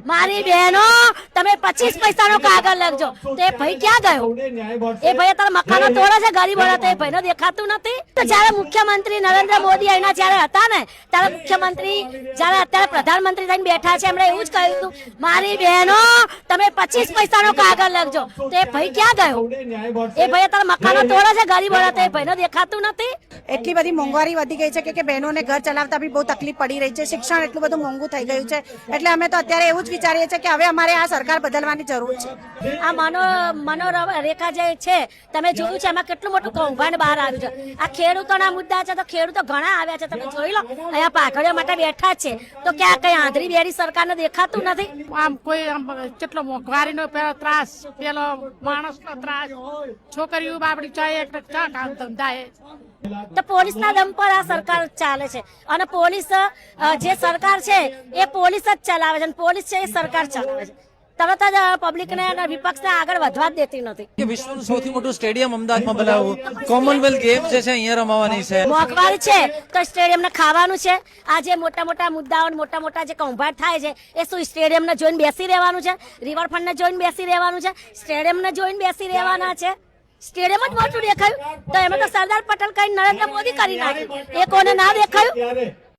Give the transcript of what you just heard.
મારી બહેનો તમે 25 પૈસાનો કાગળ લખજો તે ભાઈ ક્યાં ગયો? એ ભાઈ તારા મકાનો તોડે છે ગરીબોના, તે ભાઈને દેખાતું નથી. તો જ્યારે મુખ્યમંત્રી નરેન્દ્ર મોદી અહીંના જ્યારે હતા ને ત્યારે મુખ્યમંત્રી જ્યારે અત્યારે પ્રધાનમંત્રી થઈને બેઠા છે એમણે એવું જ કહ્યું હતું, મારી બહેનો તમે 25 પૈસાનો કાગળ લખજો તે ભાઈ ક્યાં ગયો? એ ભાઈ તારા મકાનો તોડે છે ગરીબોના, તે ભાઈને દેખાતું નથી. એટલી બધી મોંઘવારી વધી ગઈ છે કે બહેનોને ઘર ચલાવતા બી બહુ તકલીફ પડી રહી છે. શિક્ષણ એટલું બધું મોંઘું થઈ ગયું છે એટલે અમે તો અત્યારે એવું જ વિચારીએ છીએ કે હવે અમારે આ સરકાર બદલવાની જરૂર છે. આ મનોરેખા જે છે તમે જોયું છે એમાં કેટલું મોટું કૌભાંડ બહાર આવ્યું છે. આ ખેડૂતોના મુદ્દા છે તો ખેડૂતો ઘણા આવ્યા છે, તમે જોઈ લો અહીંયા પાઘડીઓ માટે બેઠા છે તો ક્યાં કઈ આંધળી બેરી સરકારને દેખાતું નથી. આમ કોઈ આમ કેટલો મોંઘવારીનો પેલો ત્રાસ, પેલો માણસનો ત્રાસ, છોકરીઓ બાપડી ચાય ચા કામ ધંધા તો પોલીસના દમ પર આ સરકાર ચાલે છે અને પોલીસ જે સરકાર છે એ પોલીસ જ ચલાવે છે અને પોલીસ છે એ સરકાર ચલાવે છે. તરત જ પબ્લિકને અને વિપક્ષને આગળ વધવા જ દેતી નથી. કે વિશ્વનું સૌથી મોટું સ્ટેડિયમ અમદાવાદમાં બનાવવું, કોમનવેલ્થ ગેમ્સ જે છે અહીંયા રમાવાની છે. મોંઘવારી છે તો સ્ટેડિયમને ખાવાનું છે. આ જે મોટા મોટા મુદ્દાઓ મોટા મોટા જે કૌભાંડ થાય છે એ શું સ્ટેડિયમને જોઈને બેસી રહેવાનું છે? રિવરફ્રન્ટને જોઈને બેસી રહેવાનું છે? સ્ટેડિયમને જોઈને બેસી રહેવાના છે? સ્ટેડિયમ જ મોટું દેખાયું તો એમાં તો સરદાર પટેલ કઈ નરેન્દ્ર મોદી કરી નાખ્યું, એ કોને ના દેખાયું?